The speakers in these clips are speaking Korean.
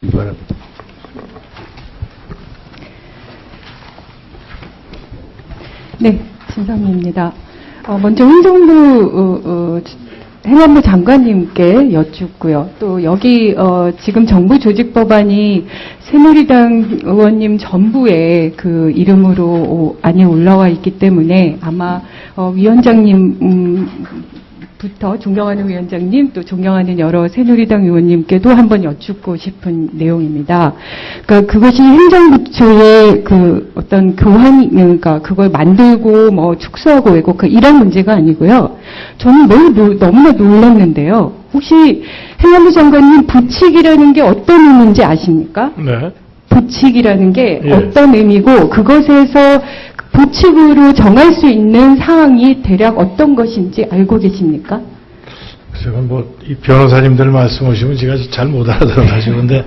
바랍니다. 네, 진성미입니다. 먼저 행정부 행안부 장관님께 여쭙고요. 또 여기 지금 정부 조직법안이 새누리당 의원님 전부의 그 이름으로 안에 올라와 있기 때문에 아마 위원장님 부터 존경하는 위원장님 또 존경하는 여러 새누리당 의원님께도 한번 여쭙고 싶은 내용입니다. 그러니까 그것이 행정부처의 그 어떤 교환, 그러니까 그걸 만들고 뭐 축소하고 왜곡하고 이런 문제가 아니고요. 저는 너무나 놀랐는데요. 혹시 행안부 장관님 부칙이라는 게 어떤 의미인지 아십니까? 네. 부칙이라는 게 예. 어떤 의미고 그것에서 부칙으로 정할 수 있는 사항이 대략 어떤 것인지 알고 계십니까? 제가 이 변호사님들 말씀 오시면 제가 잘 못 알아들어가지고 근데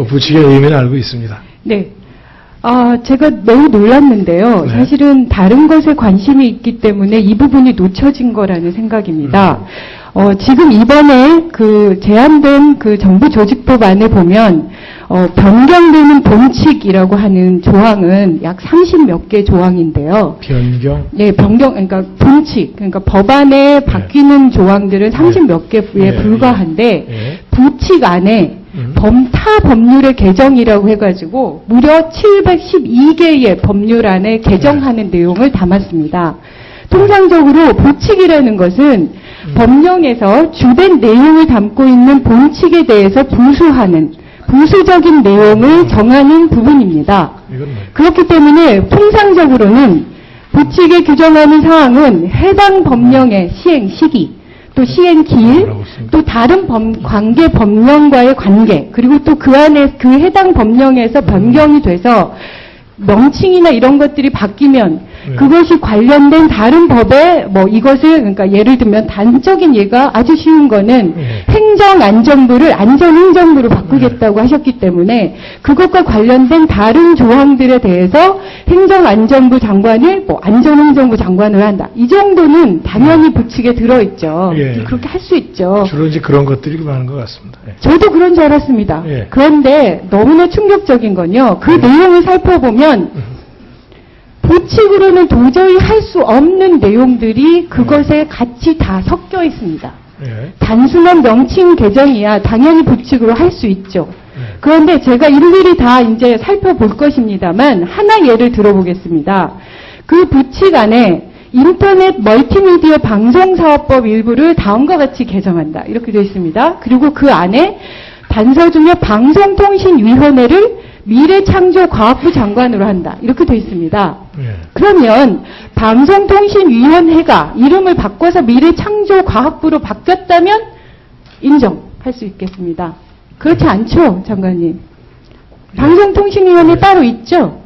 부칙의 의미는 알고 있습니다. 네. 제가 매우 놀랐는데요. 네. 사실은 다른 것에 관심이 있기 때문에 이 부분이 놓쳐진 거라는 생각입니다. 지금 이번에 그 제안된 그 정부 조직법 안에 보면 변경되는 본칙이라고 하는 조항은 약 30몇 개 조항인데요. 변경? 네, 그러니까 본칙, 그러니까 법안에 바뀌는 조항들은 30몇 개에 불과한데 부칙 안에 타 법률의 개정이라고 해가지고 무려 712개의 법률안에 개정하는 내용을 담았습니다. 통상적으로 부칙이라는 것은 법령에서 주된 내용을 담고 있는 본칙에 대해서 부수적인 내용을 정하는 부분입니다. 그렇기 때문에 통상적으로는 부칙에 규정하는 사항은 해당 법령의 시행 시기, 또 시행 기일, 또 다른 관계 법령과의 관계, 그리고 또 그 안에 그 해당 법령에서 변경이 돼서 명칭이나 이런 것들이 바뀌면 그것이 관련된 다른 법에 이것을 그러니까 예를 들면 단적인 예가 아주 쉬운 거는 행정안전부를 안전행정부로 바꾸겠다고 하셨기 때문에 그것과 관련된 다른 조항들에 대해서 행정안전부 장관을 안전행정부 장관을 한다. 이 정도는 당연히 부칙에 들어있죠. 그렇게 할 수 있죠. 주로 이제 그런 것들이 많은 것 같습니다. 저도 그런 줄 알았습니다. 그런데 너무나 충격적인 건요. 그 내용을 살펴보면 부칙으로는 도저히 할 수 없는 내용들이 그것에 같이 다 섞여 있습니다. 단순한 명칭 개정이야 당연히 부칙으로 할 수 있죠. 그런데 제가 일일이 다 이제 살펴볼 것입니다만 하나 예를 들어보겠습니다. 그 부칙 안에 인터넷 멀티미디어 방송사업법 일부를 다음과 같이 개정한다. 이렇게 되어 있습니다. 그리고 그 안에 단서 중에 방송통신위원회를 미래창조과학부 장관으로 한다. 이렇게 되어 있습니다. 그러면 방송통신위원회가 이름을 바꿔서 미래창조과학부로 바뀌었다면 인정할 수 있겠습니다. 그렇지 않죠, 장관님? 방송통신위원회 따로 있죠?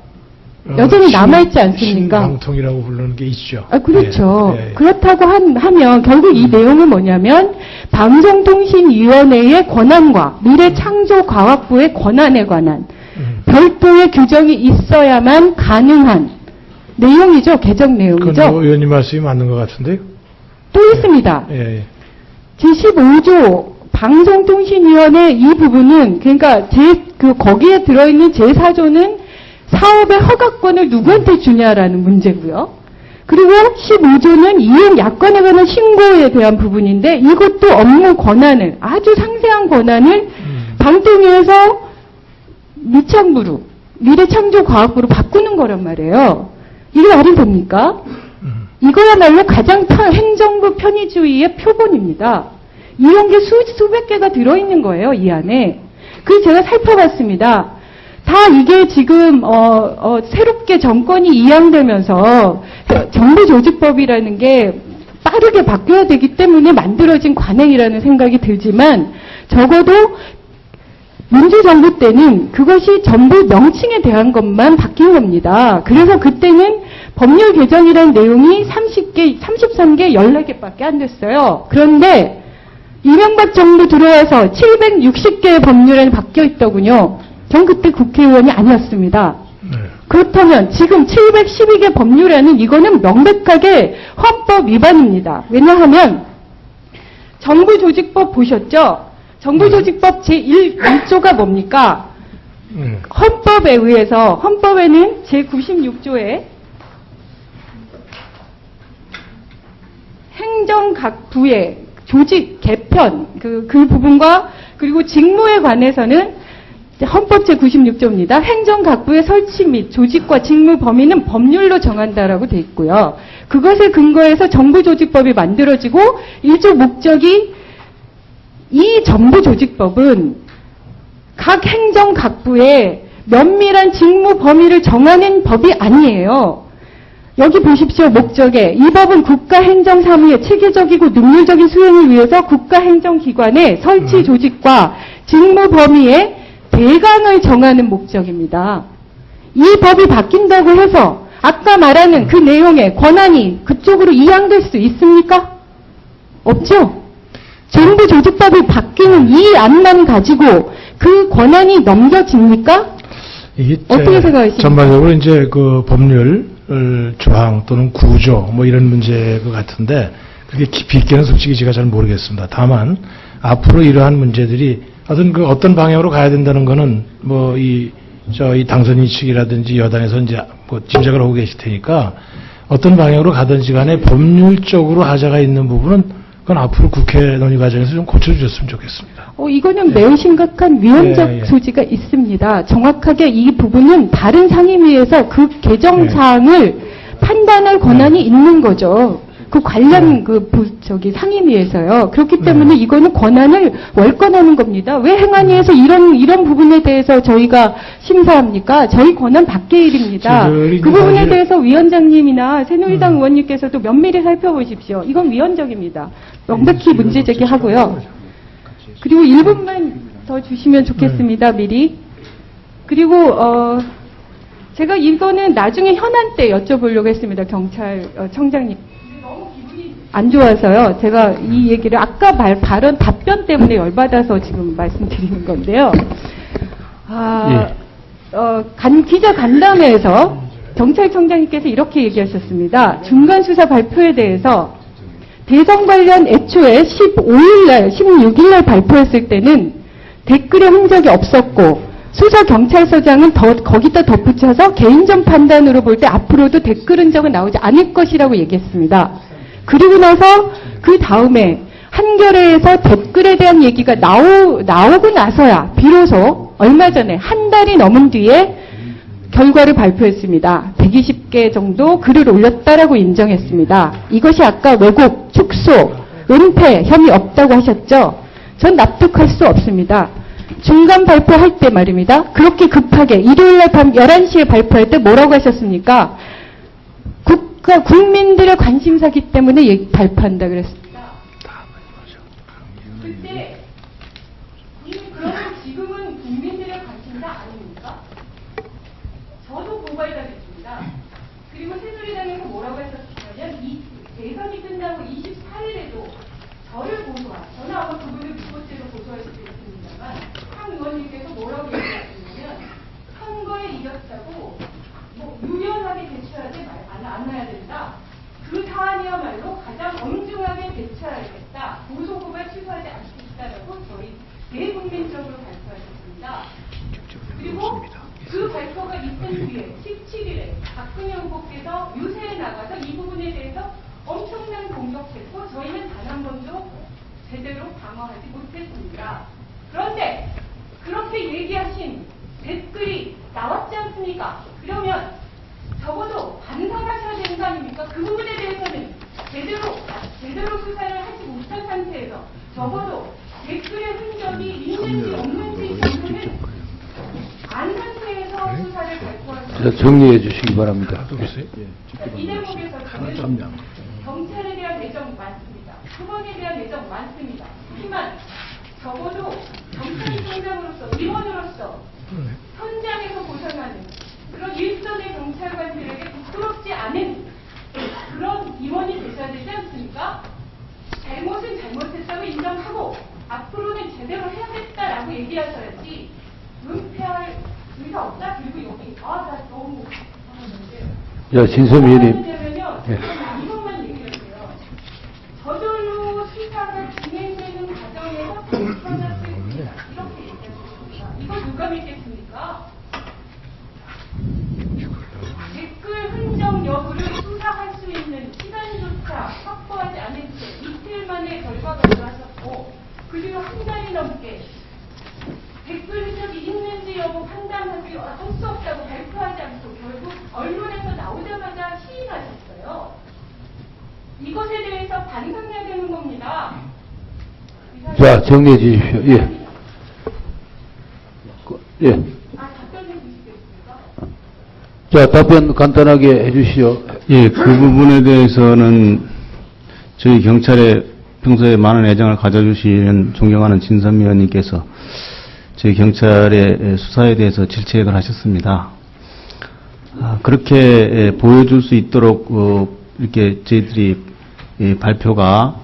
여전히 남아있지 않습니까? 신방통이라고 부르는 게 있죠. 그렇죠. 그렇다고 하면 결국 이 내용은 뭐냐면 방송통신위원회의 권한과 미래창조과학부의 권한에 관한 별도의 규정이 있어야만 가능한 내용이죠. 개정 내용이죠. 그건 의원님 말씀이 맞는 것 같은데요. 또 있습니다. 제15조 방송통신위원회 이 부분은 그러니까 거기에 들어있는 제4조는 사업의 허가권을 누구한테 주냐라는 문제고요. 그리고 15조는 이행 야건에 관한 신고에 대한 부분인데 이것도 업무 권한을 아주 상세한 권한을 방통위에서 미래창조과학부로 바꾸는 거란 말이에요. 이게 말이 됩니까? 이거야말로 가장 행정부 편의주의의 표본입니다. 이런 게 수백 개가 들어있는 거예요, 이 안에. 그래서 제가 살펴봤습니다. 다 이게 지금 새롭게 정권이 이양되면서 정부조직법이라는 게 빠르게 바뀌어야 되기 때문에 만들어진 관행이라는 생각이 들지만 적어도 민주정부 때는 그것이 전부 명칭에 대한 것만 바뀐 겁니다. 그래서 그때는 법률 개정이라는 내용이 33개, 14개밖에 안 됐어요. 그런데 이명박 정부 들어와서 760개의 법률안이 바뀌어 있더군요. 전 그때 국회의원이 아니었습니다. 그렇다면 지금 712개 법률안은 이거는 명백하게 헌법 위반입니다. 왜냐하면 정부조직법 보셨죠? 정부조직법 제1조가 뭡니까? 헌법에 의해서 헌법에는 제96조에 행정각부의 조직 개편 그 부분과 그리고 직무에 관해서는 헌법 제96조입니다. 행정각부의 설치 및 조직과 직무 범위는 법률로 정한다라고 돼 있고요. 그것에 근거해서 정부조직법이 만들어지고 일조 목적이 이 정부조직법은 각 행정각부의 면밀한 직무 범위를 정하는 법이 아니에요. 여기 보십시오. 목적에 이 법은 국가행정사무의 체계적이고 능률적인 수행을 위해서 국가행정기관의 설치 조직과 직무 범위의 대강을 정하는 목적입니다. 이 법이 바뀐다고 해서 아까 말하는 그 내용의 권한이 그쪽으로 이양될 수 있습니까? 없죠? 정부조직법이 바뀌는 이 안만 가지고 그 권한이 넘겨집니까? 이게 어떻게 생각하십니까? 전반적으로 이제 그 법률 조항 또는 구조 뭐 이런 문제인 것 같은데 그게 깊이 있게는 솔직히 제가 잘 모르겠습니다. 다만 앞으로 이러한 문제들이 어떤 방향으로 가야 된다는 거는 뭐 이 당선인 측이라든지 여당에서 이제 뭐 짐작을 하고 계실 테니까 어떤 방향으로 가든지 간에 법률적으로 하자가 있는 부분은 그건 앞으로 국회 논의 과정에서 좀 고쳐주셨으면 좋겠습니다. 이거는 매우 심각한 위헌적 소지가 있습니다. 정확하게 이 부분은 다른 상임위에서 그 개정 사항을 판단할 권한이 있는 거죠. 그 관련 상임위에서요. 그렇기 때문에 이거는 권한을 월권하는 겁니다. 왜 행안위에서 이런 부분에 대해서 저희가 심사합니까? 저희 권한 밖의 일입니다. 그 부분에 대해서 위원장님이나 새누리당 의원님께서도 면밀히 살펴보십시오. 이건 위헌적입니다. 명백히 문제 제기하고요. 그리고 1분만 더 주시면 좋겠습니다. 미리. 그리고 제가 이거는 나중에 현안 때 여쭤보려고 했습니다. 경찰청장님. 너무 기분이 안 좋아서요. 제가 이 얘기를 아까 발언 답변 때문에 열받아서 지금 말씀드리는 건데요. 기자 간담회에서 경찰청장님께서 이렇게 얘기하셨습니다. 중간수사 발표에 대해서 대선 관련 애초에 16일날 발표했을 때는 댓글의 흔적이 없었고 수서경찰서장은 거기다 덧붙여서 개인적 판단으로 볼 때 앞으로도 댓글 흔적은 나오지 않을 것이라고 얘기했습니다. 그리고 나서 그 다음에 한겨레에서 댓글에 대한 얘기가 나오고 나서야 비로소 얼마 전에 한 달이 넘은 뒤에 결과를 발표했습니다. 120개 정도 글을 올렸다라고 인정했습니다. 이것이 아까 왜곡, 축소, 은폐 혐의 없다고 하셨죠? 전 납득할 수 없습니다. 중간 발표할 때 말입니다. 그렇게 급하게 일요일날 밤 11시에 발표할 때 뭐라고 하셨습니까? 국민들의 관심사기 때문에 발표한다 그랬습니다. 그때 그러면 지금은 국민들의 관심사 아닙니까? 저도 고발당했습니다. 그리고 새누리당에서 뭐라고 했었냐면 이 대선이 끝나고 24일에도 저를 고소한, 저는 아마 그분을 무고죄로 고소할 수도 있습니다만 한 의원님께서 뭐라고 얘기하셨냐면 선거에 이겼다고 뭐 유연하게 대처하지 않아야 된다. 그 사안이야말로 가장 엄중하게 대처하겠다. 고소고발 취소하지 않겠다라고 저희 대국민적으로 발표하셨습니다. 그리고 그 발표가 있은 뒤에 17일에 박근혜 후보께서 유세에 나가서 이 부분에 대해서 엄청난 공격했고 저희는 단 한 번도 제대로 방어하지 못했습니다. 그런데 그렇게 얘기하신 댓글이 나왔지 않습니까? 그러면 적어도 반성하셔야 되는 거 아닙니까? 그 부분에 대해서는 제대로 수사를 하지 못한 상태에서 적어도 댓글의 흔적이 있는지 없는지 정도는 안 상태에서 수사를 발표하시면 정리해 주시기 바랍니다. 이 대목에서 저는 경찰에 대한 애정 많습니다. 수건에 대한 애정 많습니다. 하지만 적어도 경찰청장으로서 의원으로서 현장에서 고생하는 그런 일선의 경찰관들에게 부끄럽지 않은 그런 임원이 되셔야 되지 않습니까? 잘못은 잘못했다고 인정하고 앞으로는 제대로 해야겠다라고 얘기하셔야지 은폐할 의사 없다? 그리고 여기 나 너무 진섬 의원님. 이것만 얘기할게요. 저절로 수사가 진행되는 과정에서 이렇게 얘기하셨습니다. 이거 누가 믿겠습니까? 겁니까? 댓글 흔적 여부를 수사할 수 있는 시간조차 확보하지 않은 채 이틀 만에 결과가 나왔었고, 그리고 한 달이 넘게 댓글 흔적이 있는지 여부 판단할 수 없다고 발표하지 않고 결국 언론에서 나오자마자 시인하셨어요. 이것에 대해서 반성해야 되는 겁니다. 자, 정리해 주십시오. 예. 예. 답변해 주시겠습니까? 자, 답변 간단하게 해 주시오. 예, 그 부분에 대해서는 저희 경찰에 평소에 많은 애정을 가져주시는 존경하는 진선미 의원님께서 저희 경찰의 수사에 대해서 질책을 하셨습니다. 그렇게 보여줄 수 있도록 이렇게 저희들이 발표가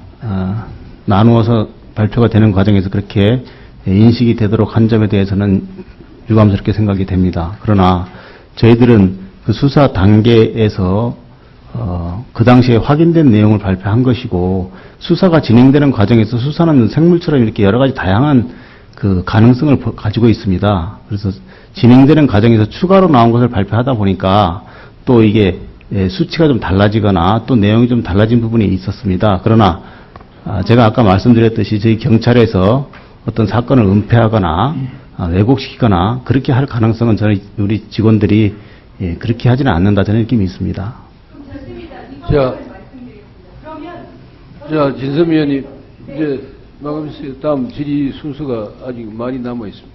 나누어서 발표가 되는 과정에서 그렇게 인식이 되도록 한 점에 대해서는 유감스럽게 생각이 됩니다. 그러나 저희들은 그 수사 단계에서 그 당시에 확인된 내용을 발표한 것이고, 수사가 진행되는 과정에서 수사는 생물처럼 이렇게 여러 가지 다양한 그 가능성을 가지고 있습니다. 그래서 진행되는 과정에서 추가로 나온 것을 발표하다 보니까 또 이게 수치가 좀 달라지거나 또 내용이 좀 달라진 부분이 있었습니다. 그러나 제가 아까 말씀드렸듯이 저희 경찰에서 어떤 사건을 은폐하거나 왜곡시키거나 그렇게 할 가능성은 저는 우리 직원들이 그렇게 하지는 않는다, 저는 이렇게 믿습니다. 자, 자, 진선미 의원님, 이제 마감했어요. 다음 질의 순서가 아직 많이 남아 있습니다.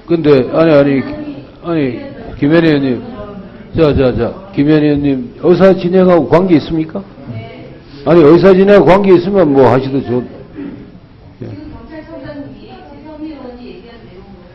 근데, 아니, 김현희 의원님. 자, 김현희 의원님, 의사 진행하고 관계 있습니까? 아니, 의사 진행하고 관계 있으면 뭐 하시도 좋. 지금 경찰청장님이 진선미 의원이 얘기한 내용으로